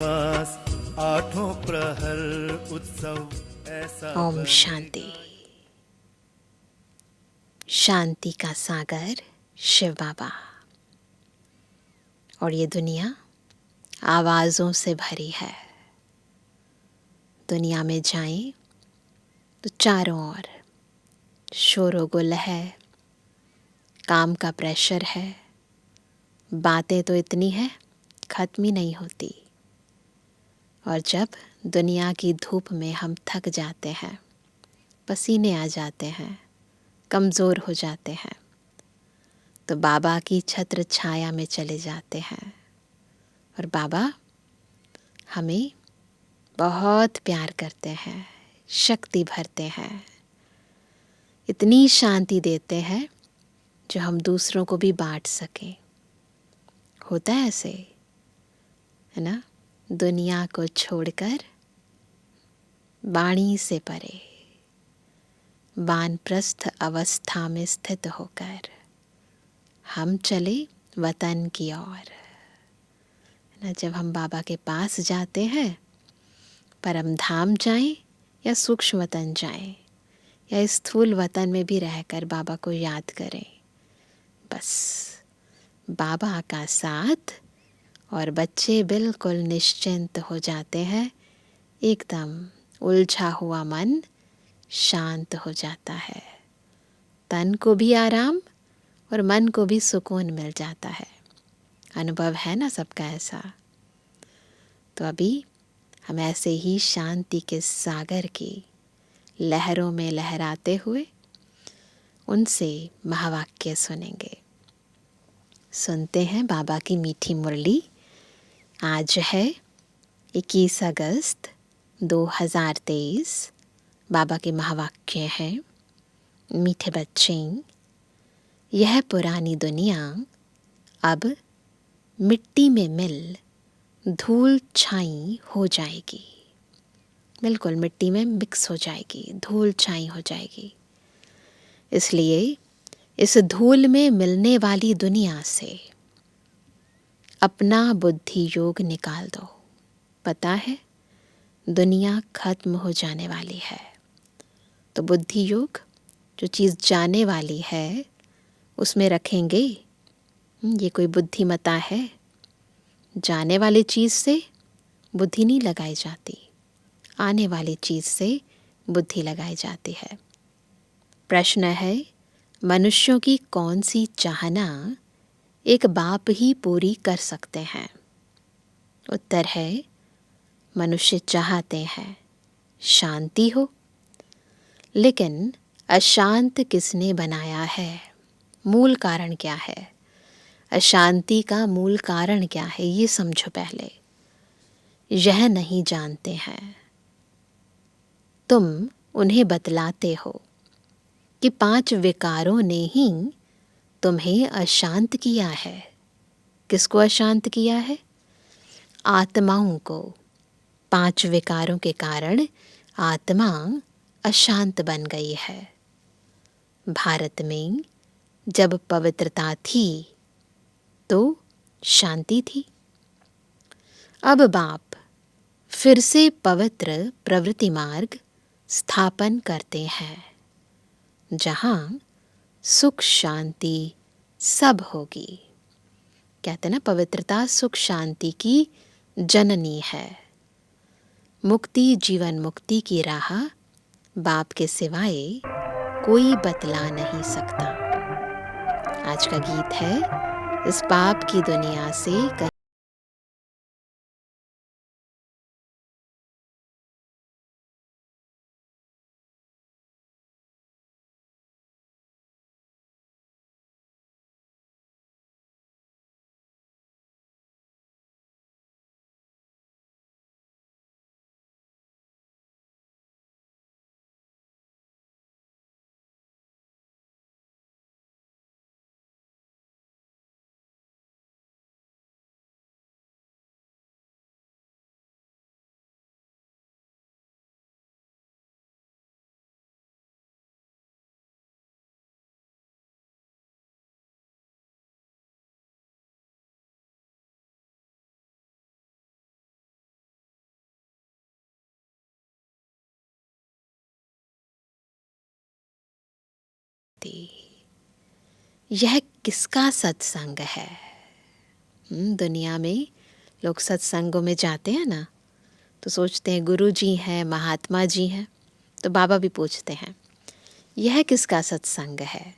पास आठों प्रहर उत्सव ऐसा ओम शांति। शांति का सागर शिव बाबा। और ये दुनिया आवाज़ों से भरी है। दुनिया में जाएं तो चारों ओर शोर-ओ-गुल है, काम का प्रेशर है, बातें तो इतनी है ख़त्म ही नहीं होती। और जब दुनिया की धूप में हम थक जाते हैं, पसीने आ जाते हैं, कमज़ोर हो जाते हैं, तो बाबा की छत्र छाया में चले जाते हैं। और बाबा हमें बहुत प्यार करते हैं, शक्ति भरते हैं, इतनी शांति देते हैं जो हम दूसरों को भी बांट सकें। होता है ऐसे, है ना? दुनिया को छोड़कर वाणी से परे, वानप्रस्थ अवस्था में स्थित होकर हम चले वतन की ओर। ना, जब हम बाबा के पास जाते हैं, परम धाम जाएं या सूक्ष्म वतन जाएं या स्थूल वतन में भी रहकर बाबा को याद करें, बस बाबा का साथ और बच्चे बिल्कुल निश्चिंत हो जाते हैं। एकदम उलझा हुआ मन शांत हो जाता है, तन को भी आराम और मन को भी सुकून मिल जाता है। अनुभव है ना सबका ऐसा? तो अभी हम ऐसे ही शांति के सागर की लहरों में लहराते हुए उनसे महावाक्य सुनेंगे। सुनते हैं बाबा की मीठी मुरली। आज है 21 अगस्त 2023। बाबा के महावाक्य हैं, मीठे बच्चे, यह पुरानी दुनिया अब मिट्टी में मिल धूल छाई हो जाएगी। बिल्कुल मिट्टी में मिक्स हो जाएगी, धूल छाई हो जाएगी। इसलिए इस धूल में मिलने वाली दुनिया से अपना बुद्धि योग निकाल दो। पता है दुनिया खत्म हो जाने वाली है, तो बुद्धि योग जो चीज़ जाने वाली है उसमें रखेंगे। ये कोई बुद्धिमता है? जाने वाली चीज़ से बुद्धि नहीं लगाई जाती, आने वाली चीज़ से बुद्धि लगाई जाती है। प्रश्न है, मनुष्यों की कौन सी चाहना एक बाप ही पूरी कर सकते हैं? उत्तर है, मनुष्य चाहते हैं शांति हो, लेकिन अशांत किसने बनाया है? मूल कारण क्या है? अशांति का मूल कारण क्या है, ये समझो पहले। यह नहीं जानते हैं। तुम उन्हें बतलाते हो कि 5 विकारों ने ही तुम्हें अशांत किया है। किसको अशांत किया है? आत्माओं को। 5 विकारों के कारण आत्मा अशांत बन गई है। भारत में जब पवित्रता थी तो शांति थी। अब बाप फिर से पवित्र प्रवृत्ति मार्ग स्थापन करते हैं, जहाँ सुख शांति सब होगी। कहते ना, पवित्रता सुख शांति की जननी है। मुक्ति जीवन मुक्ति की राह बाप के सिवाय कोई बतला नहीं सकता। आज का गीत है, इस पाप की दुनिया से अभी यह किसका सत्संग है? दुनिया में लोग सत्संगों में जाते हैं ना, तो सोचते हैं गुरु जी हैं, महात्मा जी हैं। तो बाबा भी पूछते हैं, यह किसका सत्संग है?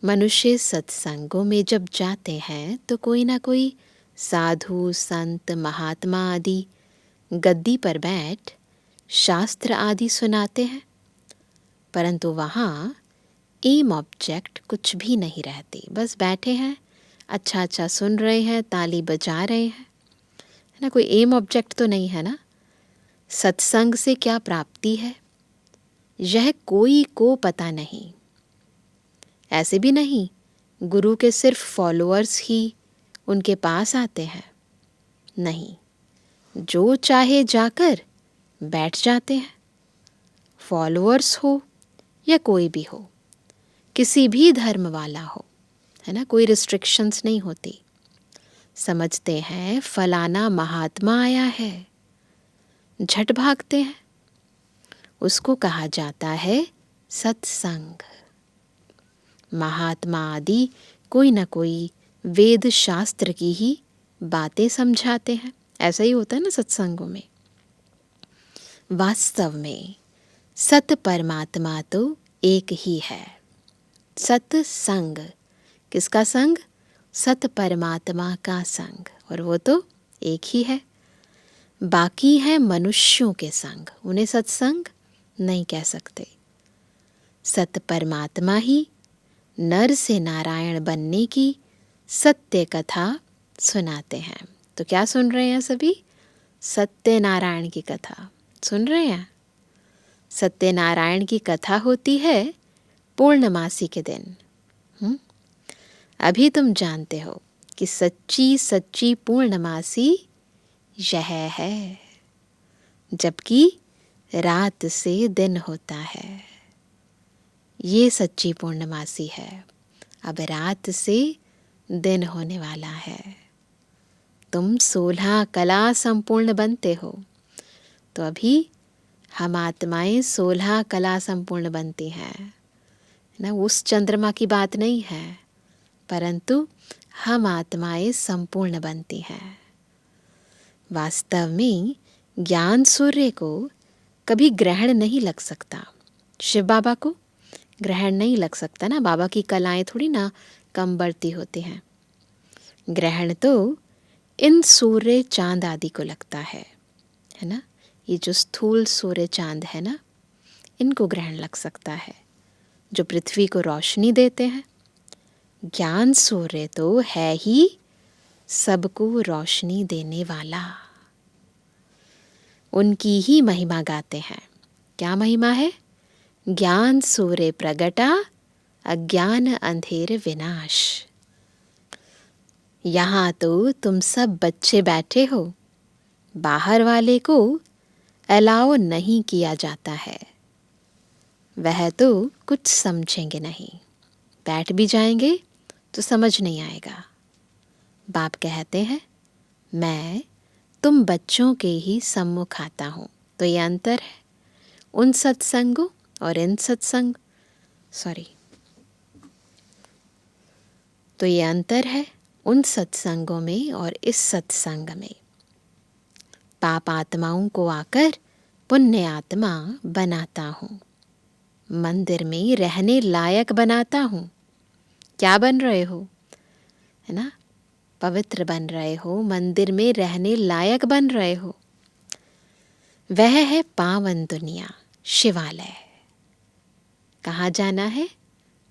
मनुष्य सत्संगों में जब जाते हैं तो कोई ना कोई साधु, संत, महात्मा आदि गद्दी पर बैठ शास्त्र आदि सुनाते हैं, परंतु वहाँ एम ऑब्जेक्ट कुछ भी नहीं रहती। बस बैठे हैं, अच्छा अच्छा सुन रहे हैं, ताली बजा रहे हैं, है ना। कोई एम ऑब्जेक्ट तो नहीं है ना। सत्संग से क्या प्राप्ति है, यह कोई को पता नहीं। ऐसे भी नहीं गुरु के सिर्फ फॉलोअर्स ही उनके पास आते हैं, नहीं, जो चाहे जाकर बैठ जाते हैं। फॉलोअर्स हो या कोई भी हो, किसी भी धर्म वाला हो, है ना, कोई रिस्ट्रिक्शंस नहीं होती। समझते हैं फलाना महात्मा आया है, झट भागते हैं। उसको कहा जाता है सत्संग। महात्मा आदि कोई ना कोई वेद शास्त्र की ही बातें समझाते हैं। ऐसा ही होता है ना सत्संगों में। वास्तव में सत परमात्मा तो एक ही है। सत्संग किसका संग? सत परमात्मा का संग, और वो तो एक ही है। बाकी है मनुष्यों के संग, उन्हें सत्संग नहीं कह सकते। सत परमात्मा ही नर से नारायण बनने की सत्य कथा सुनाते हैं। तो क्या सुन रहे हैं सभी? सत्यनारायण की कथा सुन रहे हैं। सत्यनारायण की कथा होती है पूर्णमासी के दिन। अभी तुम जानते हो कि सच्ची सच्ची पूर्णमासी यह है, जबकि रात से दिन होता है। ये सच्ची पूर्णमासी है। अब रात से दिन होने वाला है। तुम 16 कला संपूर्ण बनते हो, तो अभी हम आत्माएं 16 कला संपूर्ण बनती हैं ना। उस चंद्रमा की बात नहीं है, परंतु हम आत्माएं संपूर्ण बनती हैं। वास्तव में ज्ञान सूर्य को कभी ग्रहण नहीं लग सकता। शिव बाबा को ग्रहण नहीं लग सकता ना। बाबा की कलाएं थोड़ी ना कम बढ़ती होती हैं। ग्रहण तो इन सूर्य चांद आदि को लगता है ना। ये जो स्थूल सूर्य चांद है ना, इनको ग्रहण लग सकता है, जो पृथ्वी को रोशनी देते हैं। ज्ञान सूर्य तो है ही सबको रोशनी देने वाला। उनकी ही महिमा गाते हैं। क्या महिमा है? ज्ञान सूर्य प्रगटा, अज्ञान अंधेर विनाश। यहाँ तो तुम सब बच्चे बैठे हो, बाहर वाले को अलाउ नहीं किया जाता है। वह तो कुछ समझेंगे नहीं, बैठ भी जाएंगे तो समझ नहीं आएगा। बाप कहते हैं, मैं तुम बच्चों के ही सम्मुख आता हूँ। तो ये अंतर है उन सत्संगों और इन सत्संग, तो ये अंतर है उन सत्संगों में और इस सत्संग में। पाप आत्माओं को आकर पुण्य आत्मा बनाता हूँ, मंदिर में रहने लायक बनाता हूँ। क्या बन रहे हो, है ना? पवित्र बन रहे हो, मंदिर में रहने लायक बन रहे हो। वह है पावन दुनिया, शिवालय। कहाँ जाना है?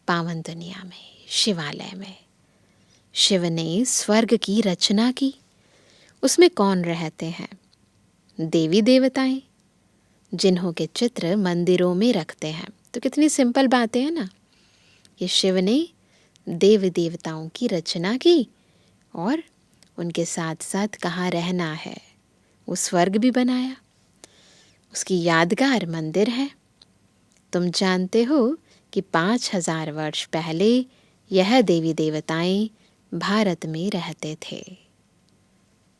पावन दुनिया में, शिवालय में। शिव ने स्वर्ग की रचना की। उसमें कौन रहते हैं? देवी देवताएं, जिन्हों के चित्र मंदिरों में रखते हैं। तो कितनी सिंपल बातें हैं ना। ये शिव ने देवी देवताओं की रचना की और उनके साथ साथ कहाँ रहना है, वो स्वर्ग भी बनाया। उसकी यादगार मंदिर है। तुम जानते हो कि 5000 वर्ष पहले यह देवी देवताएं भारत में रहते थे,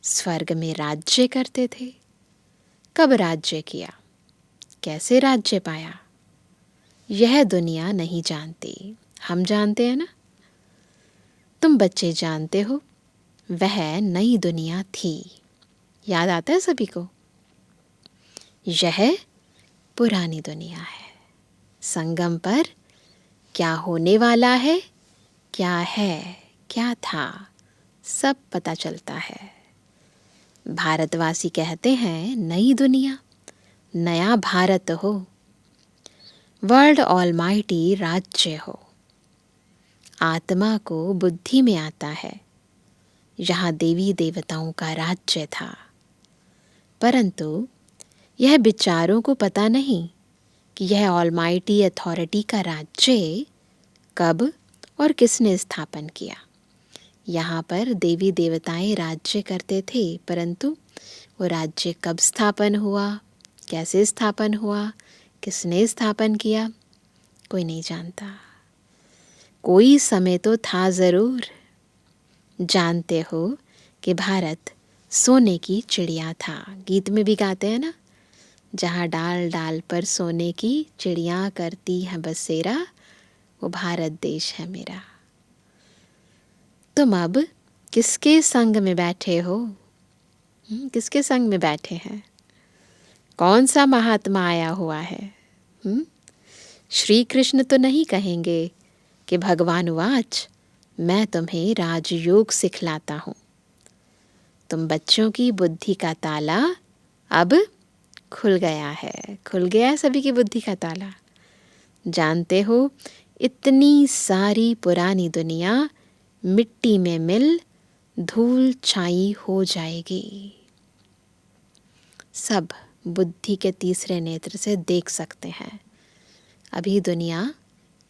स्वर्ग में राज्य करते थे। कब राज्य किया, कैसे राज्य पाया, यह दुनिया नहीं जानती। हम जानते हैं ना, तुम बच्चे जानते हो, वह नई दुनिया थी। याद आता है सभी को? यह पुरानी दुनिया है। संगम पर क्या होने वाला है, क्या है, क्या था, सब पता चलता है। भारतवासी कहते हैं नई दुनिया, नया भारत हो, वर्ल्ड ऑलमाइटी राज्य हो। आत्मा को बुद्धि में आता है, यहाँ देवी देवताओं का राज्य था। परंतु यह विचारों को पता नहीं कि यह ऑलमाइटी अथॉरिटी का राज्य कब और किसने स्थापन किया। यहाँ पर देवी देवताएं राज्य करते थे, परंतु वो राज्य कब स्थापन हुआ, कैसे स्थापन हुआ, किसने स्थापन किया, कोई नहीं जानता। कोई समय तो था ज़रूर। जानते हो कि भारत सोने की चिड़िया था। गीत में भी गाते हैं ना, जहाँ डाल डाल पर सोने की चिड़िया करती है बसेरा, वो भारत देश है मेरा। तुम अब किसके संग में बैठे हो? किसके संग में बैठे हैं? कौन सा महात्मा आया हुआ है? श्री कृष्ण तो नहीं कहेंगे कि भगवान वाच मैं तुम्हें राजयोग सिखलाता हूँ। तुम बच्चों की बुद्धि का ताला अब खुल गया है, खुल गया है सभी की बुद्धि का ताला। जानते हो, इतनी सारी पुरानी दुनिया मिट्टी में मिल धूल छाई हो जाएगी। सब बुद्धि के तीसरे नेत्र से देख सकते हैं अभी दुनिया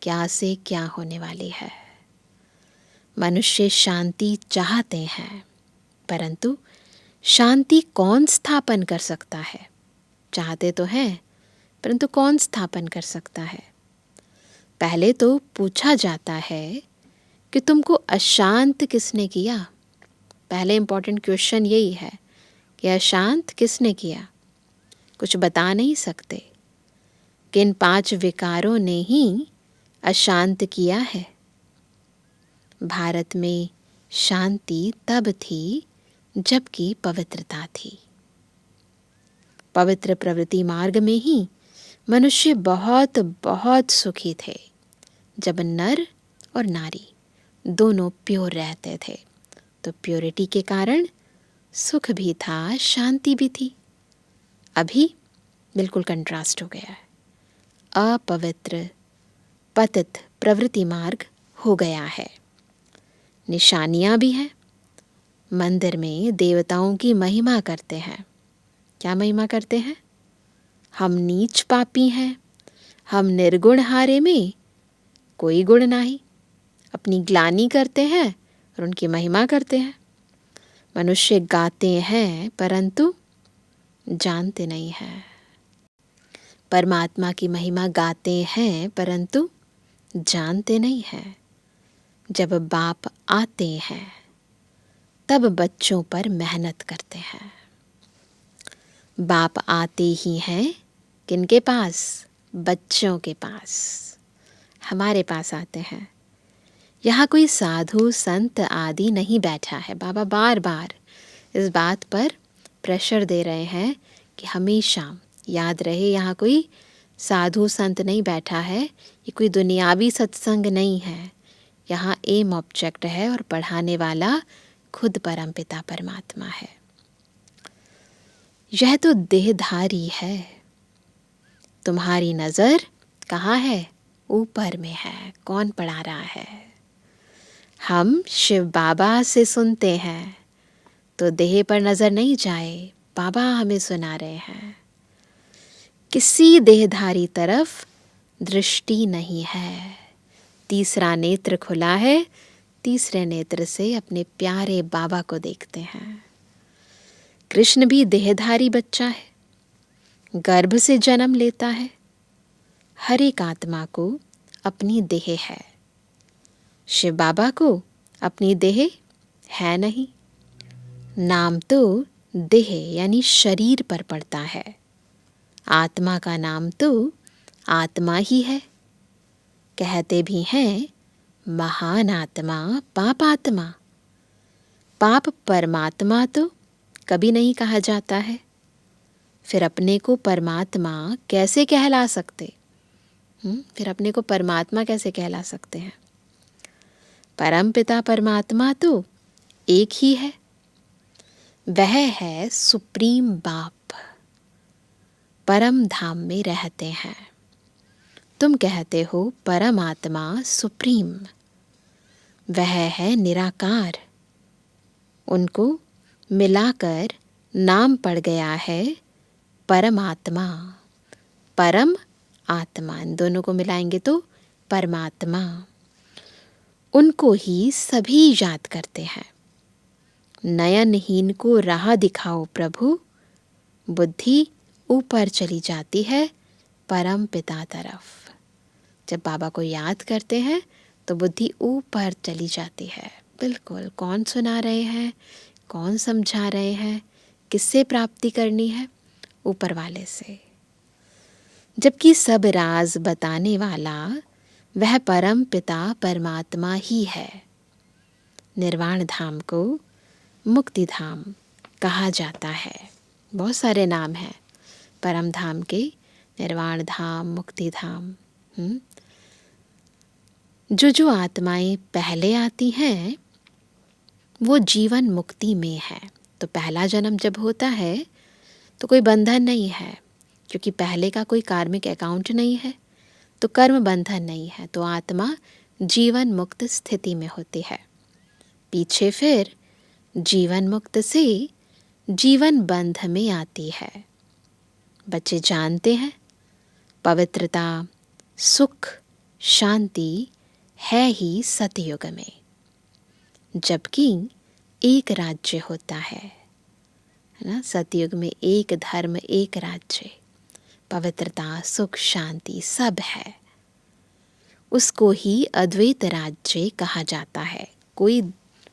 क्या से क्या होने वाली है। मनुष्य शांति चाहते हैं, परंतु शांति कौन स्थापन कर सकता है? चाहते तो हैं, परंतु कौन स्थापन कर सकता है? पहले तो पूछा जाता है कि तुमको अशांत किसने किया। पहले इम्पोर्टेंट क्वेश्चन यही है कि अशांत किसने किया। कुछ बता नहीं सकते, किन 5 विकारों ने ही अशांत किया है। भारत में शांति तब थी जबकि पवित्रता थी। पवित्र प्रवृत्ति मार्ग में ही मनुष्य बहुत बहुत सुखी थे, जब नर और नारी दोनों प्योर रहते थे। तो प्योरिटी के कारण सुख भी था, शांति भी थी। अभी बिल्कुल कंट्रास्ट हो गया है। अपवित्र पतित प्रवृत्ति मार्ग हो गया है। निशानियां भी हैं। मंदिर में देवताओं की महिमा करते हैं। क्या महिमा करते हैं? हम नीच पापी हैं, हम निर्गुण हारे में कोई गुण नहीं। अपनी ग्लानि करते हैं और उनकी महिमा करते हैं। मनुष्य गाते हैं परंतु जानते नहीं हैं। परमात्मा की महिमा गाते हैं परंतु जानते नहीं हैं। जब बाप आते हैं तब बच्चों पर मेहनत करते हैं। बाप आते ही हैं किनके पास? बच्चों के पास, हमारे पास आते हैं। यहाँ कोई साधु संत आदि नहीं बैठा है। बाबा बार बार इस बात पर प्रेशर दे रहे हैं कि हमेशा याद रहे, यहाँ कोई साधु संत नहीं बैठा है, ये कोई दुनियावी सत्संग नहीं है। यहाँ एम ऑब्जेक्ट है और पढ़ाने वाला खुद परमपिता परमात्मा है। यह तो देहधारी है। तुम्हारी नज़र कहाँ है? ऊपर में है। कौन पढ़ा रहा है? हम शिव बाबा से सुनते हैं तो देह पर नज़र नहीं जाए, बाबा हमें सुना रहे हैं। किसी देहधारी तरफ दृष्टि नहीं है। तीसरा नेत्र खुला है, तीसरे नेत्र से अपने प्यारे बाबा को देखते हैं। कृष्ण भी देहधारी बच्चा है, गर्भ से जन्म लेता है। हर एक आत्मा को अपनी देह है। शिव बाबा को अपनी देह है नहीं। नाम तो देह यानी शरीर पर पड़ता है। आत्मा का नाम तो आत्मा ही है। कहते भी हैं महान आत्मा पापात्मा। पाप परमात्मा तो कभी नहीं कहा जाता है, फिर अपने को परमात्मा कैसे कहला सकते? फिर अपने को परमात्मा कैसे कहला सकते हैं? परम पिता परमात्मा तो एक ही है, वह है सुप्रीम बाप, परम धाम में रहते हैं। तुम कहते हो परमात्मा सुप्रीम, वह है निराकार, उनको मिलाकर नाम पड़ गया है परमात्मा। परम आत्मा, इन दोनों को मिलाएंगे तो परमात्मा। उनको ही सभी याद करते हैं। नयनहीन को राह दिखाओ प्रभु, बुद्धि ऊपर चली जाती है परम पिता तरफ। जब बाबा को याद करते हैं तो बुद्धि ऊपर चली जाती है। बिल्कुल, कौन सुना रहे हैं, कौन समझा रहे हैं, किससे प्राप्ति करनी है? ऊपर वाले से। जबकि सब राज बताने वाला वह परम पिता परमात्मा ही है। निर्वाण धाम को मुक्ति धाम कहा जाता है। बहुत सारे नाम हैं परम धाम के, निर्वाण धाम, मुक्ति धाम। जो आत्माएं पहले आती हैं वो जीवन मुक्ति में है। तो पहला जन्म जब होता है तो कोई बंधन नहीं है, क्योंकि पहले का कोई कार्मिक अकाउंट नहीं है, तो कर्म बंधन नहीं है, तो आत्मा जीवन मुक्त स्थिति में होती है। पीछे फिर जीवन मुक्त से जीवन बंध में आती है। बच्चे जानते हैं पवित्रता, सुख, शांति है ही सतयुग में, जबकि एक राज्य होता है ना। सतयुग में एक धर्म, एक राज्य, पवित्रता, सुख, शांति सब है। उसको ही अद्वैत राज्य कहा जाता है। कोई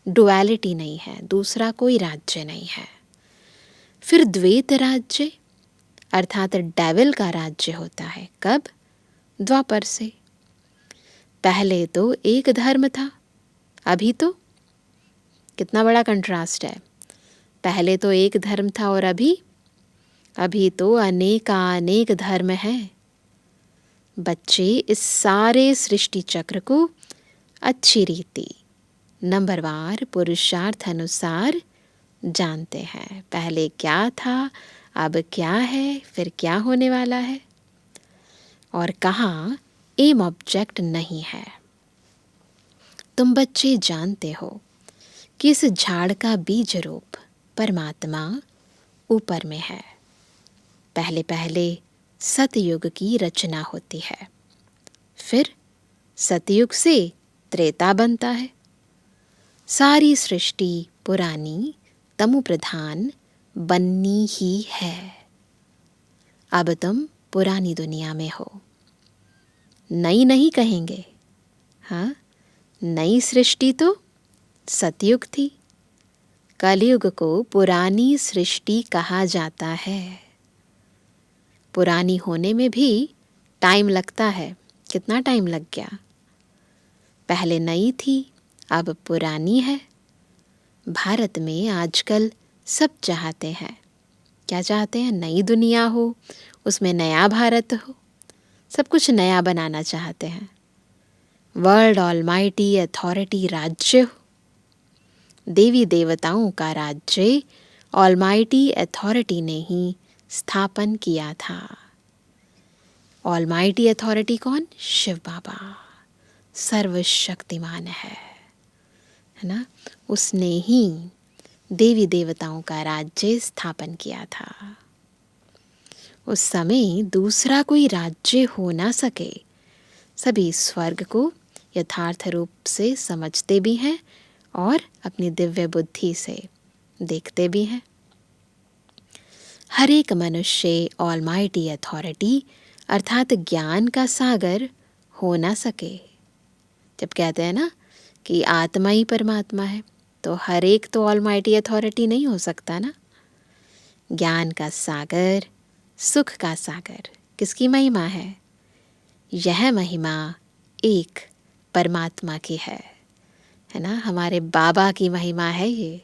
डुअलिटी नहीं है, दूसरा कोई राज्य नहीं है। फिर द्वैत राज्य अर्थात डेविल का राज्य होता है। कब? द्वापर से। पहले तो एक धर्म था, अभी तो कितना बड़ा कंट्रास्ट है। पहले तो एक धर्म था और अभी तो अनेक धर्म हैं। बच्चे इस सारे सृष्टि चक्र को अच्छी रीति नंबरवार पुरुषार्थ अनुसार जानते हैं। पहले क्या था, अब क्या है, फिर क्या होने वाला है, और कहाँ एम ऑब्जेक्ट नहीं है। तुम बच्चे जानते हो कि इस झाड़ का बीज रूप परमात्मा ऊपर में है। पहले पहले सतयुग की रचना होती है, फिर सतयुग से त्रेता बनता है। सारी सृष्टि पुरानी तमु प्रधान बननी ही है। अब तुम पुरानी दुनिया में हो। नई नहीं कहेंगे, हाँ, नई सृष्टि तो सतयुग थी। कलयुग को पुरानी सृष्टि कहा जाता है। पुरानी होने में भी टाइम लगता है। कितना टाइम लग गया? पहले नई थी, अब पुरानी है। भारत में आजकल सब चाहते हैं, क्या चाहते हैं? नई दुनिया हो, उसमें नया भारत हो, सब कुछ नया बनाना चाहते हैं। वर्ल्ड ऑलमाइटी अथॉरिटी राज्य हो, देवी देवताओं का राज्य ऑलमाइटी अथॉरिटी ने ही स्थापन किया था। ऑलमाइटी अथॉरिटी कौन? शिव बाबा सर्वशक्तिमान है ना। उसने ही देवी देवताओं का राज्य स्थापन किया था। उस समय दूसरा कोई राज्य हो ना सके। सभी स्वर्ग को यथार्थ रूप से समझते भी हैं और अपनी दिव्य बुद्धि से देखते भी हैं। हर एक मनुष्य ऑलमाइटी अथॉरिटी अर्थात ज्ञान का सागर हो ना सके। जब कहते हैं ना कि आत्मा ही परमात्मा है, तो हर एक तो ऑलमाइटी अथॉरिटी नहीं हो सकता ना। ज्ञान का सागर, सुख का सागर किसकी महिमा है? यह महिमा एक परमात्मा की है ना, हमारे बाबा की महिमा है ये।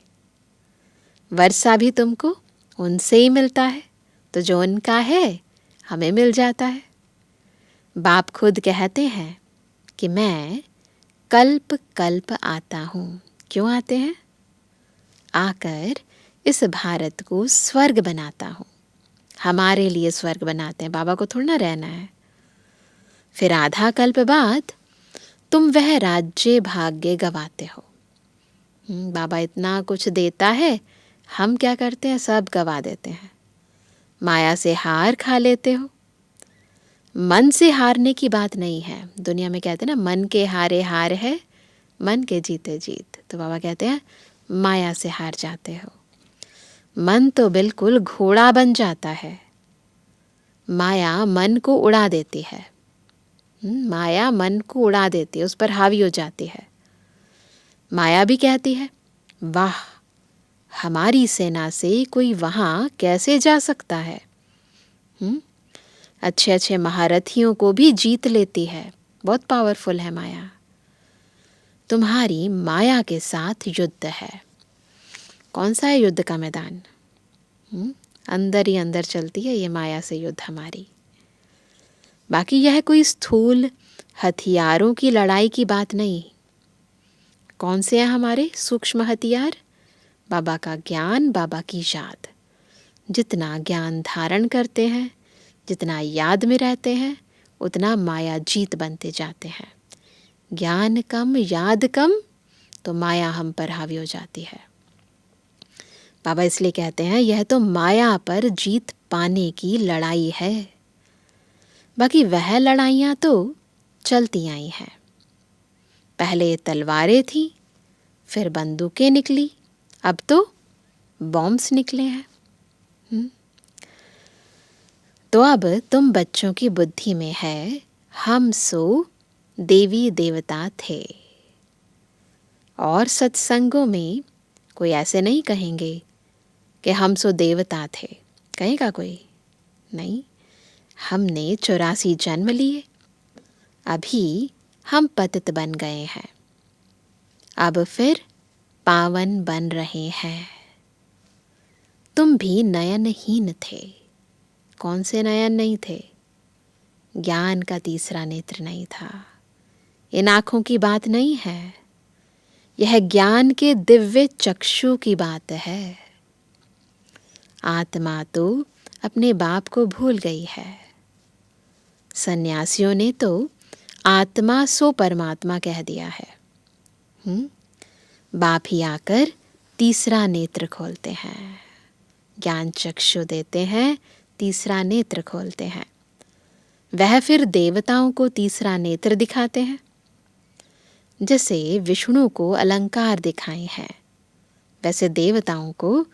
वर्षा भी तुमको उनसे ही मिलता है, तो जो उनका है हमें मिल जाता है। बाप खुद कहते हैं कि मैं कल्प कल्प आता हूँ। क्यों आते हैं? आकर इस भारत को स्वर्ग बनाता हूँ। हमारे लिए स्वर्ग बनाते हैं, बाबा को थोड़ा ना रहना है। फिर आधा कल्प बाद तुम वह राज्य भाग्य गवाते हो। बाबा इतना कुछ देता है, हम क्या करते हैं? सब गवा देते हैं। माया से हार खा लेते हो। मन से हारने की बात नहीं है। दुनिया में कहते हैं ना, मन के हारे हार है, मन के जीते जीत। तो बाबा कहते हैं माया से हार जाते हो। मन तो बिल्कुल घोड़ा बन जाता है, माया मन को उड़ा देती है। माया मन को उड़ा देती है, उस पर हावी हो जाती है। माया भी कहती है, वाह, हमारी सेना से कोई वहां कैसे जा सकता है? अच्छे अच्छे महारथियों को भी जीत लेती है, बहुत पावरफुल है माया। तुम्हारी माया के साथ युद्ध है। कौन सा है युद्ध का मैदान? अंदर ही अंदर चलती है ये माया से युद्ध हमारी। बाकी यह कोई स्थूल हथियारों की लड़ाई की बात नहीं। कौन से हैं हमारे सूक्ष्म हथियार? बाबा का ज्ञान, बाबा की याद। जितना ज्ञान धारण करते हैं, जितना याद में रहते हैं, उतना माया जीत बनते जाते हैं। ज्ञान कम, याद कम, तो माया हम पर हावी हो जाती है। बाबा इसलिए कहते हैं यह तो माया पर जीत पाने की लड़ाई है। बाकी वह लड़ाइयाँ तो चलती आई हैं। पहले तलवारें थी, फिर बंदूकें निकली, अब तो बॉम्ब्स निकले हैं। तो अब तुम बच्चों की बुद्धि में है, हम सो देवी देवता थे। और सत्संगों में कोई ऐसे नहीं कहेंगे कि हम सो देवता थे। कहेगा कोई? नहीं। हमने 84 जन्म लिए, अभी हम पतित बन गए हैं, अब फिर पावन बन रहे हैं। तुम भी नयनहीन थे। कौन से नयन नहीं थे? ज्ञान का तीसरा नेत्र नहीं था। इन आँखों की बात नहीं है, यह ज्ञान के दिव्य चक्षु की बात है। आत्मा तो अपने बाप को भूल गई है। सन्यासियों ने तो आत्मा सो परमात्मा कह दिया है। बाप ही आकर तीसरा नेत्र खोलते हैं, ज्ञान चक्षु देते हैं, तीसरा नेत्र खोलते हैं। वह फिर देवताओं को तीसरा नेत्र दिखाते हैं। जैसे विष्णु को अलंकार दिखाए हैं, वैसे देवताओं को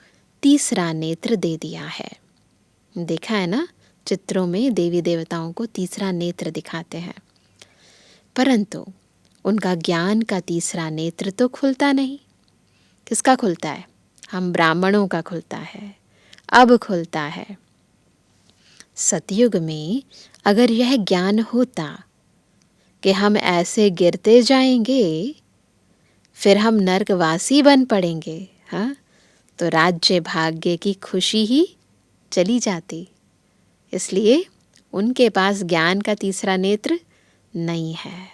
तीसरा नेत्र दे दिया है। देखा है ना, चित्रों में देवी देवताओं को तीसरा नेत्र दिखाते हैं, परंतु उनका ज्ञान का तीसरा नेत्र तो खुलता नहीं। किसका खुलता है? हम ब्राह्मणों का खुलता है, अब खुलता है। सतयुग में अगर यह ज्ञान होता कि हम ऐसे गिरते जाएंगे, फिर हम नरकवासी बन पड़ेंगे, हाँ, तो राज्य भाग्य की खुशी ही चली जाती। इसलिए उनके पास ज्ञान का तीसरा नेत्र नहीं है।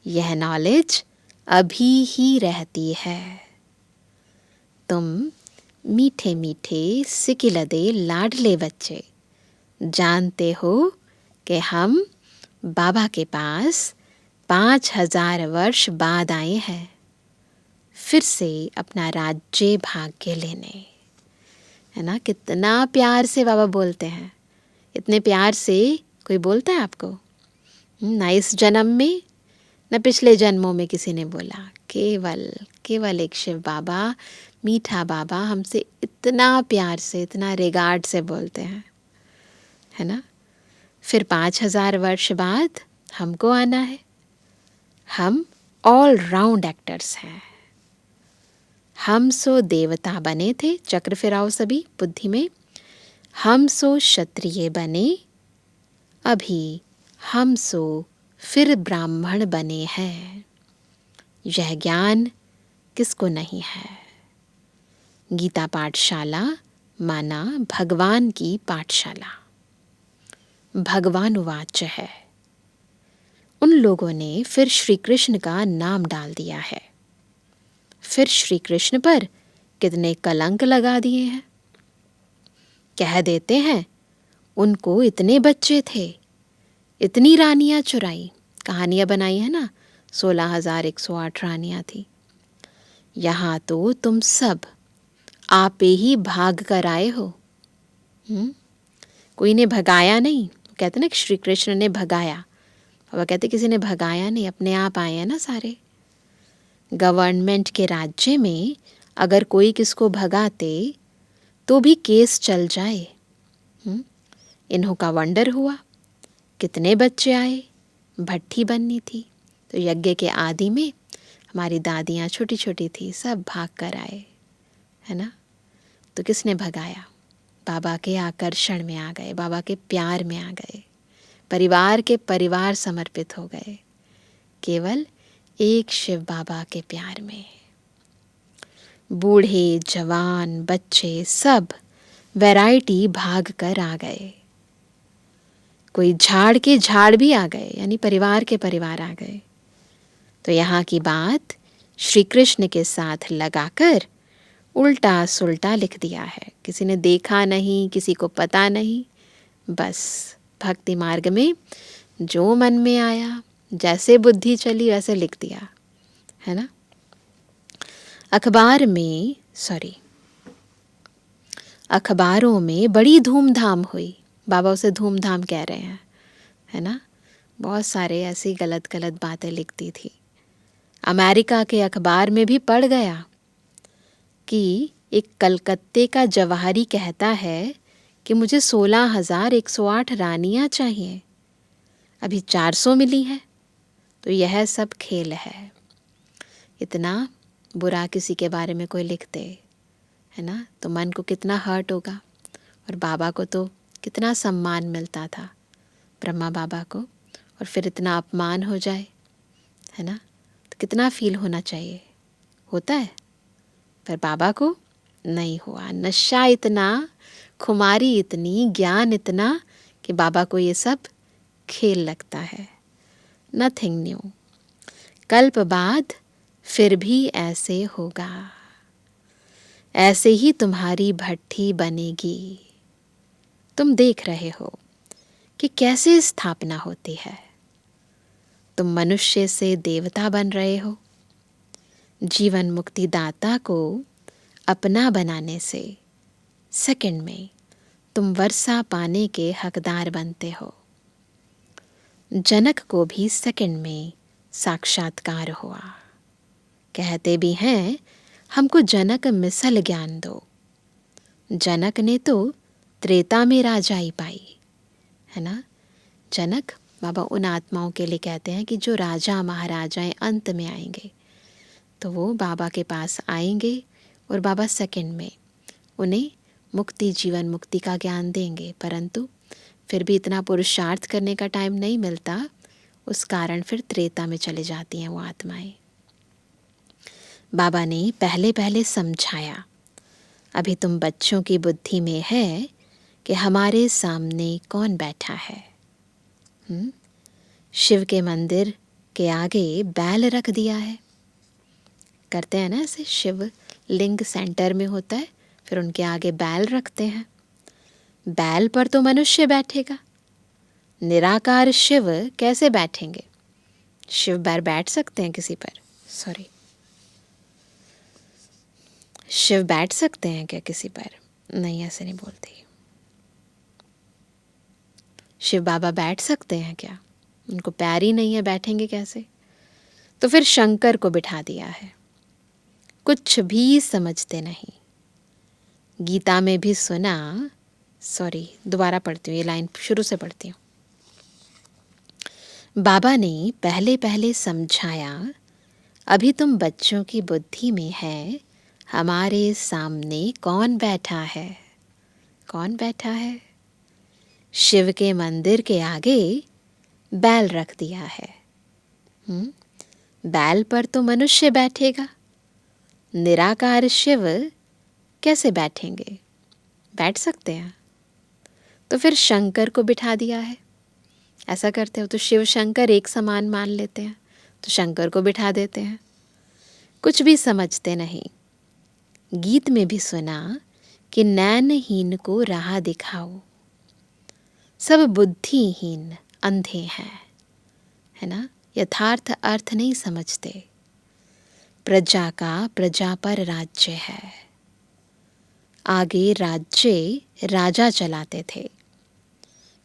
यह नॉलेज अभी ही रहती है। तुम मीठे मीठे सिकिलदे लाडले बच्चे जानते हो कि हम बाबा के पास 5000 वर्ष बाद आए हैं, फिर से अपना राज्य भाग्य लेने। है ना, कितना प्यार से बाबा बोलते हैं। इतने प्यार से कोई बोलता है आपको? ना इस जन्म में, न पिछले जन्मों में किसी ने बोला। केवल एक शिव बाबा, मीठा बाबा हमसे इतना प्यार से, इतना रिगार्ड से बोलते हैं, है ना। फिर 5000 वर्ष बाद हमको आना है। हम ऑल राउंड एक्टर्स हैं। हम सो देवता बने थे, चक्र फिराओ सभी बुद्धि में। हम सो क्षत्रिय बने, अभी हम सो फिर ब्राह्मण बने हैं। यह ज्ञान किसको नहीं है। गीता पाठशाला माना भगवान की पाठशाला। भगवान उवाच है। उन लोगों ने फिर श्री कृष्ण का नाम डाल दिया है। फिर श्री कृष्ण पर कितने कलंक लगा दिए हैं। कह देते हैं उनको इतने बच्चे थे, इतनी रानियां चुराई। कहानियां बनाई है ना, 16,108 रानियां थी। यहाँ तो तुम सब आपे ही भाग कर आए हो। कोई ने भगाया नहीं। कहते ना श्री कृष्ण ने भगाया, बाबा कहते किसी ने भगाया नहीं, अपने आप आए हैं ना सारे। गवर्नमेंट के राज्य में अगर कोई किसको भगाते तो भी केस चल जाए। इन्हों का वंडर हुआ, कितने बच्चे आए, भट्ठी बननी थी। तो यज्ञ के आदि में हमारी दादियाँ छोटी छोटी थी, सब भाग कर आए, है ना। तो किसने भगाया। बाबा के आकर्षण में आ गए, बाबा के प्यार में आ गए, परिवार के परिवार समर्पित हो गए, केवल एक शिव बाबा के प्यार में। बूढ़े जवान बच्चे सब वैरायटी भाग कर आ गए। कोई झाड़ के झाड़ भी आ गए, यानी परिवार के परिवार आ गए। तो यहाँ की बात श्री कृष्ण के साथ लगाकर उल्टा सुल्टा लिख दिया है। किसी ने देखा नहीं, किसी को पता नहीं, बस भक्ति मार्ग में जो मन में आया, जैसे बुद्धि चली वैसे लिख दिया, है ना। अखबारों में बड़ी धूमधाम हुई। बाबा उसे धूमधाम कह रहे हैं, है ना। बहुत सारे ऐसी गलत गलत बातें लिखती थी। अमेरिका के अखबार में भी पढ़ गया कि एक कलकत्ते का जवाहरी कहता है कि मुझे 16,108 रानियां चाहिए, अभी 400 मिली है। तो यह सब खेल है। इतना बुरा किसी के बारे में कोई लिख दे, है ना, तो मन को कितना हर्ट होगा। और बाबा को तो कितना सम्मान मिलता था, ब्रह्मा बाबा को, और फिर इतना अपमान हो जाए, है ना, तो कितना फील होना चाहिए। होता है, पर बाबा को नहीं हुआ। नशा इतना, खुमारी इतनी, ज्ञान इतना कि बाबा को ये सब खेल लगता है। Nothing new. कल्प बाद फिर भी ऐसे होगा। ऐसे ही तुम्हारी भट्ठी बनेगी। तुम देख रहे हो कि कैसे स्थापना होती है। तुम मनुष्य से देवता बन रहे हो। जीवन मुक्ति दाता को अपना बनाने से सेकंड में तुम वर्षा पाने के हकदार बनते हो। जनक को भी सेकंड में साक्षात्कार हुआ। कहते भी हैं हमको जनक मिसल ज्ञान दो। जनक ने तो त्रेता में राजाई पाई, है ना। जनक बाबा उन आत्माओं के लिए कहते हैं कि जो राजा महाराजाएं अंत में आएंगे, तो वो बाबा के पास आएंगे और बाबा सेकंड में उन्हें मुक्ति, जीवन मुक्ति का ज्ञान देंगे। परंतु फिर भी इतना पुरुषार्थ करने का टाइम नहीं मिलता, उस कारण फिर त्रेता में चले जाती हैं वो आत्माएं। बाबा ने पहले पहले समझाया, अभी तुम बच्चों की बुद्धि में है कि हमारे सामने कौन बैठा है। शिव के मंदिर के आगे बैल रख दिया है। करते हैं ना ऐसे, शिव लिंग सेंटर में होता है, फिर उनके आगे बैल रखते हैं। बैल पर तो मनुष्य बैठेगा, निराकार शिव कैसे बैठेंगे। शिव बैठ सकते हैं किसी पर? सॉरी, शिव बैठ सकते हैं क्या किसी पर? नहीं, ऐसे नहीं बोलती। शिव बाबा बैठ सकते हैं क्या? उनको पैर ही नहीं है, बैठेंगे कैसे? तो फिर शंकर को बिठा दिया है। कुछ भी समझते नहीं। गीता में भी सुना, सॉरी दोबारा पढ़ती हूँ, ये लाइन शुरू से पढ़ती हूँ। बाबा ने पहले पहले समझाया, अभी तुम बच्चों की बुद्धि में है हमारे सामने कौन बैठा है। कौन बैठा है? शिव के मंदिर के आगे बैल रख दिया है। बैल पर तो मनुष्य बैठेगा, निराकार शिव कैसे बैठेंगे? बैठ सकते हैं? तो फिर शंकर को बिठा दिया है। ऐसा करते हो तो शिव शंकर एक समान मान लेते हैं, तो शंकर को बिठा देते हैं। कुछ भी समझते नहीं। गीत में भी सुना कि नैनहीन को राह दिखाओ, सब बुद्धिहीन अंधे हैं, है ना? यथार्थ अर्थ नहीं समझते। प्रजा का प्रजा पर राज्य है। आगे राज्य राजा चलाते थे।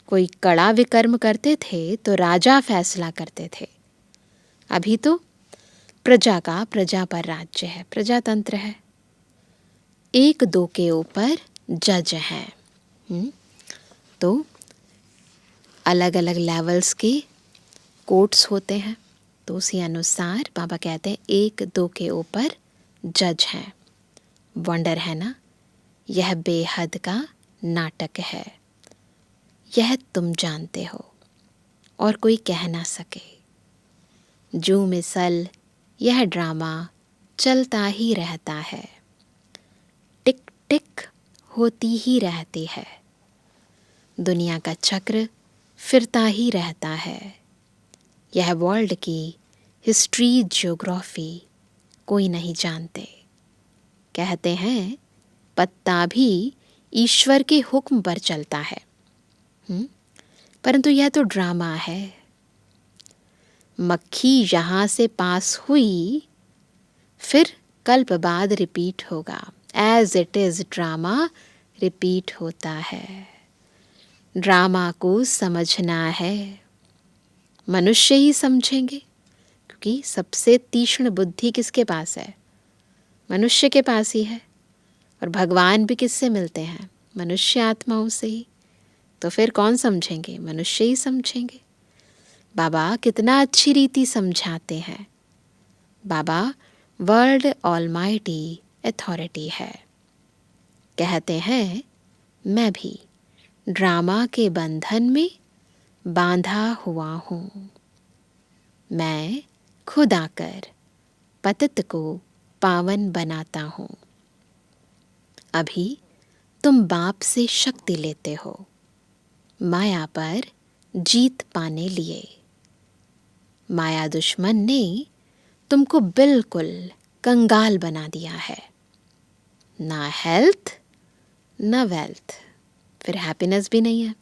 कोई कड़ा विकर्म करते थे तो राजा फैसला करते थे। अभी तो प्रजा का प्रजा पर राज्य है, प्रजातंत्र है। एक दो के ऊपर जज हैं। तो अलग अलग लेवल्स के कोर्ट्स होते हैं, तो उसी अनुसार बाबा कहते हैं एक दो के ऊपर जज हैं। वंडर है ना, यह बेहद का नाटक है। यह तुम जानते हो और कोई कह ना सके। जो मिसल यह ड्रामा चलता ही रहता है, टिक टिक होती ही रहती है। दुनिया का चक्र फिरता ही रहता है। यह वर्ल्ड की हिस्ट्री ज्योग्राफी कोई नहीं जानते। कहते हैं पत्ता भी ईश्वर के हुक्म पर चलता है। परंतु यह तो ड्रामा है। मक्खी यहाँ से पास हुई, फिर कल्प बाद रिपीट होगा। As it is drama repeat होता है। ड्रामा को समझना है। मनुष्य ही समझेंगे, क्योंकि सबसे तीक्ष्ण बुद्धि किसके पास है? मनुष्य के पास ही है। और भगवान भी किससे मिलते हैं? मनुष्य आत्माओं से ही। तो फिर कौन समझेंगे? मनुष्य ही समझेंगे। बाबा कितना अच्छी रीति समझाते हैं। बाबा वर्ल्ड ऑलमाइटी अथॉरिटी है। कहते हैं मैं भी ड्रामा के बंधन में बांधा हुआ हूँ। मैं खुद आकर पतित को पावन बनाता हूँ। अभी तुम बाप से शक्ति लेते हो, माया पर जीत पाने लिए। माया दुश्मन ने तुमको बिल्कुल कंगाल बना दिया है। ना हेल्थ ना वेल्थ, फिर हैप्पीनेस भी नहीं है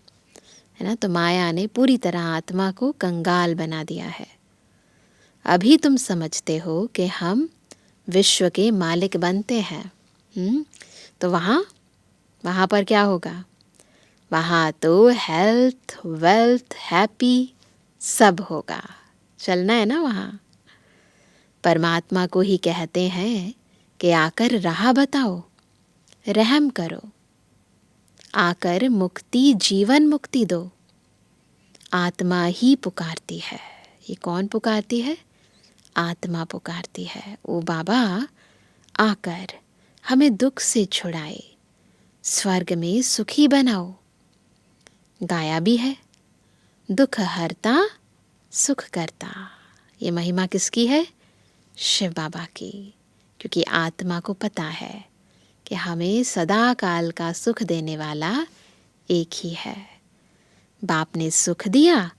ना? तो माया ने पूरी तरह आत्मा को कंगाल बना दिया है। अभी तुम समझते हो कि हम विश्व के मालिक बनते हैं। तो वहाँ पर क्या होगा? वहाँ तो हेल्थ वेल्थ हैप्पी सब होगा। चलना है ना वहाँ। परमात्मा को ही कहते हैं कि आकर राह बताओ, रहम करो, आकर मुक्ति जीवन मुक्ति दो। आत्मा ही पुकारती है। ये कौन पुकारती है? आत्मा पुकारती है। ओ बाबा आकर हमें दुख से छुड़ाए, स्वर्ग में सुखी बनाओ। गाया भी है, दुख हरता सुख करता। ये महिमा किसकी है? शिव बाबा की। क्योंकि आत्मा को पता है कि हमें सदा काल का सुख देने वाला एक ही है। बाप ने सुख दिया,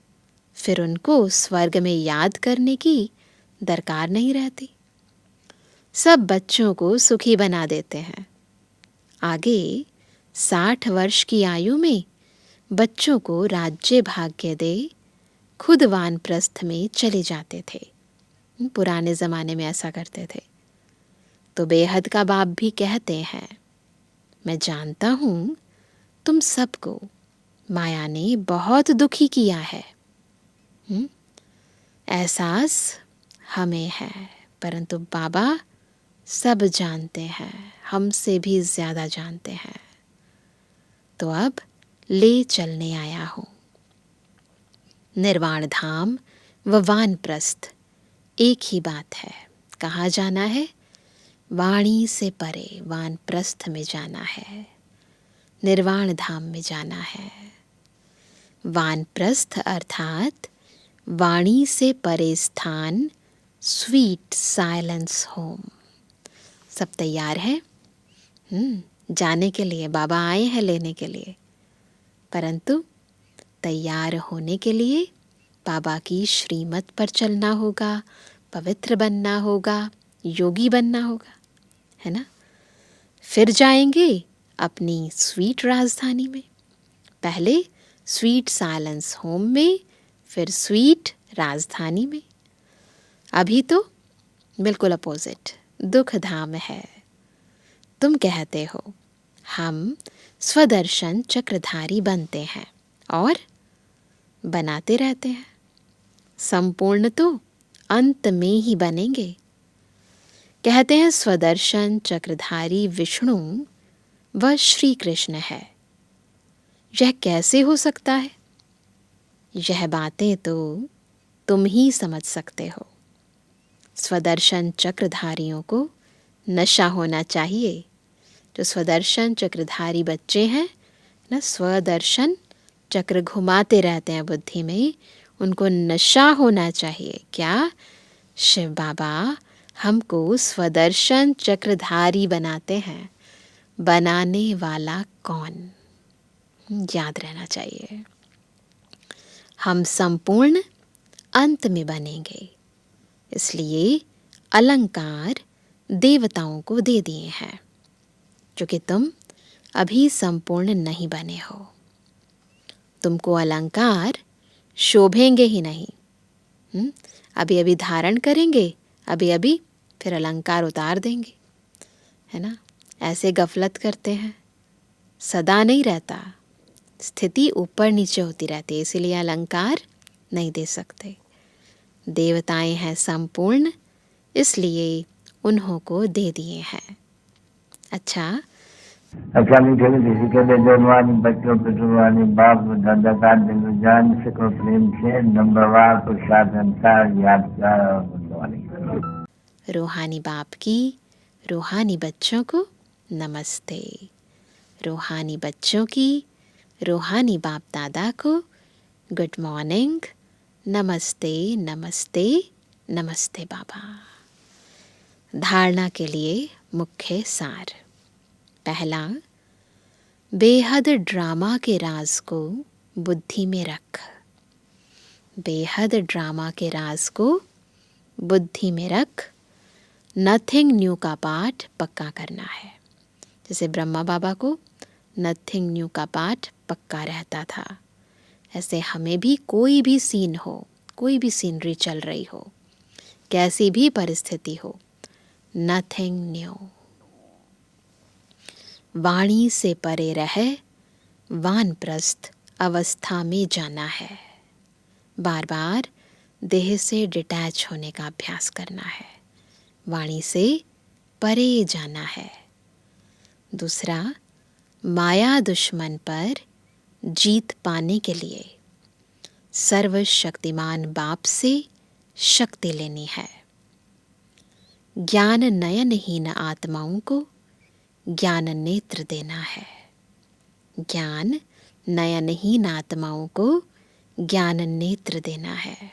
फिर उनको स्वर्ग में याद करने की दरकार नहीं रहती। सब बच्चों को सुखी बना देते हैं। आगे 60 वर्ष की आयु में बच्चों को राज्य भाग्य दे खुद वानप्रस्थ में चले जाते थे। पुराने ज़माने में ऐसा करते थे। तो बेहद का बाप भी कहते हैं मैं जानता हूँ तुम सबको माया ने बहुत दुखी किया है। एहसास हमें है, परंतु बाबा सब जानते हैं, हमसे भी ज़्यादा जानते हैं। तो अब ले चलने आया हूँ। निर्वाण धाम व वानप्रस्थ एक ही बात है। कहाँ जाना है? वाणी से परे वानप्रस्थ में जाना है, निर्वाण धाम में जाना है। वानप्रस्थ अर्थात वाणी से परे स्थान, स्वीट साइलेंस होम। सब तैयार है जाने के लिए, बाबा आए हैं लेने के लिए। परंतु तैयार होने के लिए बाबा की श्रीमत पर चलना होगा, पवित्र बनना होगा, योगी बनना होगा, है ना। फिर जाएंगे अपनी स्वीट राजधानी में, पहले स्वीट साइलेंस होम में, फिर स्वीट राजधानी में। अभी तो बिल्कुल अपोजिट दुख धाम है। तुम कहते हो हम स्वदर्शन चक्रधारी बनते हैं और बनाते रहते हैं, संपूर्ण तो अंत में ही बनेंगे। कहते हैं स्वदर्शन चक्रधारी विष्णु व श्री कृष्ण है। यह कैसे हो सकता है? यह बातें तो तुम ही समझ सकते हो। स्वदर्शन चक्रधारियों को नशा होना चाहिए। जो स्वदर्शन चक्रधारी बच्चे हैं ना, स्वदर्शन चक्र घुमाते रहते हैं बुद्धि में, उनको नशा होना चाहिए। क्या? शिव बाबा हमको स्वदर्शन चक्रधारी बनाते हैं। बनाने वाला कौन? याद रहना चाहिए। हम संपूर्ण अंत में बनेंगे, इसलिए अलंकार देवताओं को दे दिए हैं, क्योंकि तुम अभी संपूर्ण नहीं बने हो। तुमको अलंकार शोभेंगे ही नहीं। अभी अभी धारण करेंगे, अभी अभी फिर अलंकार उतार देंगे, है ना। ऐसे गफलत करते हैं, सदा नहीं रहता, स्थिति ऊपर नीचे होती रहती है, इसीलिए अलंकार नहीं दे सकते। देवताएं हैं संपूर्ण, इसलिए उन्हों को दे दिए हैं। अच्छा, मीठे मीठे सिके जन्मानी बच्चों पितृवानी बाप दादा का दिल जान सको प्रेम से नंबरवार प्रसाद संसार याद कर। रूहानी बाप की रूहानी बच्चों को नमस्ते। रूहानी बच्चों की रूहानी बाप दादा को गुड मॉर्निंग, नमस्ते नमस्ते नमस्ते बाबा। धारणा के लिए मुख्य सार। पहला, बेहद ड्रामा के राज को बुद्धि में रख। बेहद ड्रामा के राज को बुद्धि में रख। नथिंग न्यू का पाठ पक्का करना है। जैसे ब्रह्मा बाबा को नथिंग न्यू का पाठ पक्का रहता था, ऐसे हमें भी कोई भी सीन हो, कोई भी सीनरी चल रही हो, कैसी भी परिस्थिति हो, नथिंग न्यू। वाणी से परे रहे वानप्रस्थ अवस्था में जाना है। बार बार देह से डिटैच होने का अभ्यास करना है, वाणी से परे जाना है। दूसरा, माया दुश्मन पर जीत पाने के लिए सर्वशक्तिमान बाप से शक्ति लेनी है। ज्ञान नयनहीन आत्माओं को ज्ञान नेत्र देना है। ज्ञान नयनहीन आत्माओं को ज्ञान नेत्र देना है।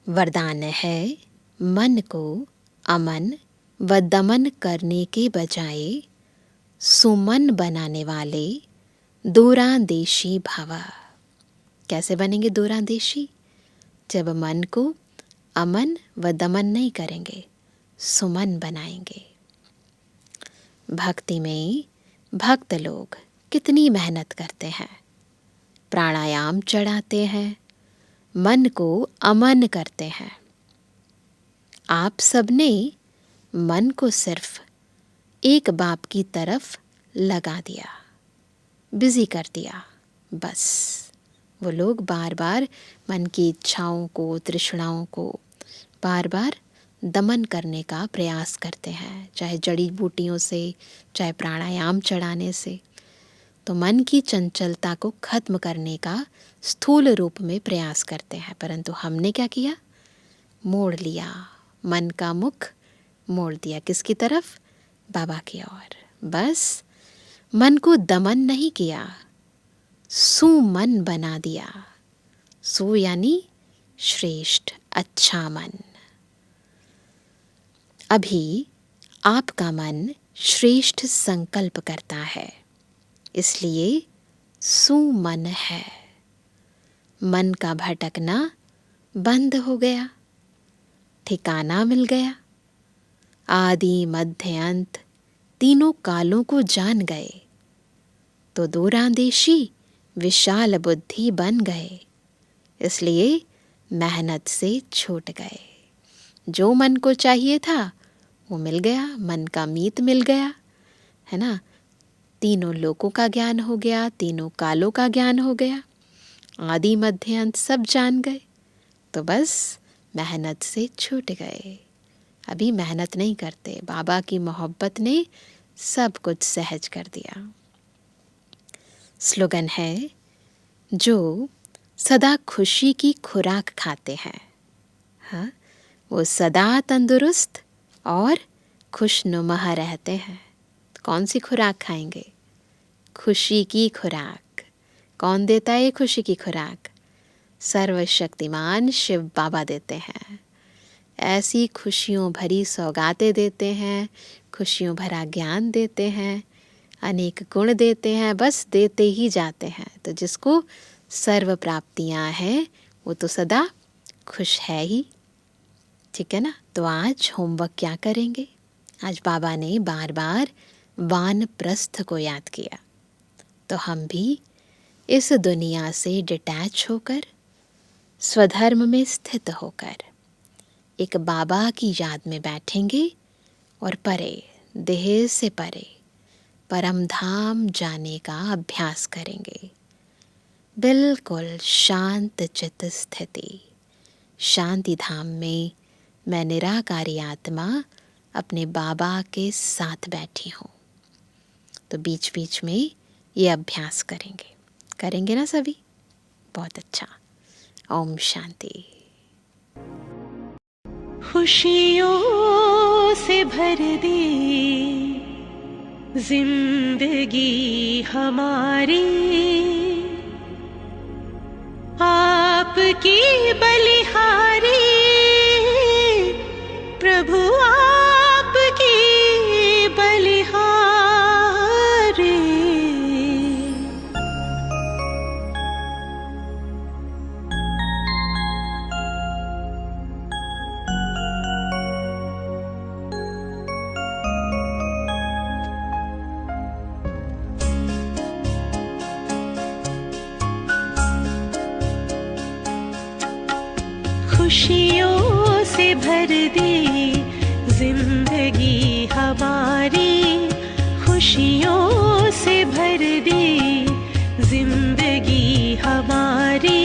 वरदान है मन को अमन व दमन करने के बजाय सुमन बनाने वाले दूरांदेशी भव। कैसे बनेंगे दूरांदेशी? जब मन को अमन व दमन नहीं करेंगे, सुमन बनाएंगे। भक्ति में भक्त लोग कितनी मेहनत करते हैं, प्राणायाम चढ़ाते हैं, मन को अमन करते हैं। आप सबने मन को सिर्फ एक बाप की तरफ लगा दिया, बिजी कर दिया, बस। वो लोग बार बार मन की इच्छाओं को, तृष्णाओं को बार बार दमन करने का प्रयास करते हैं, चाहे जड़ी बूटियों से, चाहे प्राणायाम चढ़ाने से। तो मन की चंचलता को खत्म करने का स्थूल रूप में प्रयास करते हैं, परंतु हमने क्या किया? मोड़ लिया, मन का मुख मोड़ दिया। किसकी तरफ? बाबा की ओर। बस मन को दमन नहीं किया, सुमन बना दिया। सु यानी श्रेष्ठ अच्छा मन। अभी आपका मन श्रेष्ठ संकल्प करता है, इसलिए सुमन है। मन का भटकना बंद हो गया, ठिकाना मिल गया। आदि मध्य अंत तीनों कालों को जान गए तो दूरांदेशी विशाल बुद्धि बन गए, इसलिए मेहनत से छूट गए। जो मन को चाहिए था वो मिल गया, मन का मीत मिल गया, है ना। तीनों लोकों का ज्ञान हो गया, तीनों कालों का ज्ञान हो गया, आदि मध्य अंत सब जान गए तो बस मेहनत से छूट गए। अभी मेहनत नहीं करते, बाबा की मोहब्बत ने सब कुछ सहज कर दिया। स्लोगन है, जो सदा खुशी की खुराक खाते हैं, हाँ, वो सदा तंदुरुस्त और खुशनुमा रहते हैं। कौन सी खुराक खाएंगे? खुशी की खुराक। कौन देता है खुशी की खुराक? सर्वशक्तिमान शिव बाबा देते हैं। ऐसी खुशियों भरी सौगातें देते हैं, खुशियों भरा ज्ञान देते हैं, अनेक गुण देते हैं, बस देते ही जाते हैं। तो जिसको सर्व प्राप्तियां हैं वो तो सदा खुश है ही, ठीक है ना। तो आज होमवर्क क्या करेंगे? आज बाबा ने बार बार वानप्रस्थ को याद किया, तो हम भी इस दुनिया से डिटैच होकर, स्वधर्म में स्थित होकर एक बाबा की याद में बैठेंगे और परे, देह से परे परम धाम जाने का अभ्यास करेंगे। बिल्कुल शांत चित्त स्थिति, शांति धाम में मैं निराकारी आत्मा अपने बाबा के साथ बैठी हूँ। तो बीच बीच में ये अभ्यास करेंगे ना सभी? बहुत अच्छा। ओम शांति। खुशियों से भर दे जिंदगी हमारी, आपकी बलिहारी प्रभु, आपकी बलिहारी। खुशियों से भर दे जिंदगी हमारी, खुशियों से भर दे जिंदगी हमारी,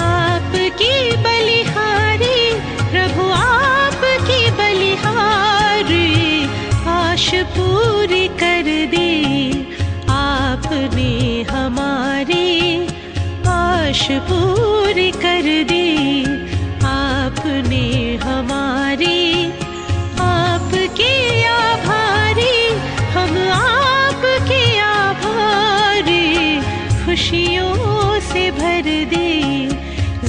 आपकी बलिहारी प्रभु, आपकी बलिहारी। आश पूरी कर दे आपने हमारी, आश पूरी कर दे आपने हमारी। आपके आभारी हम, आपके आभारी। खुशियों से भर दे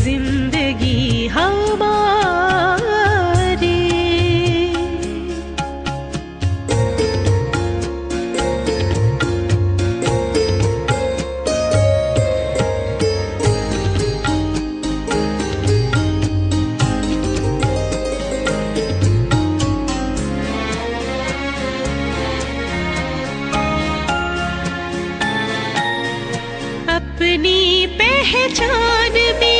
जिंदगी हमारी। अपनी पहचान भी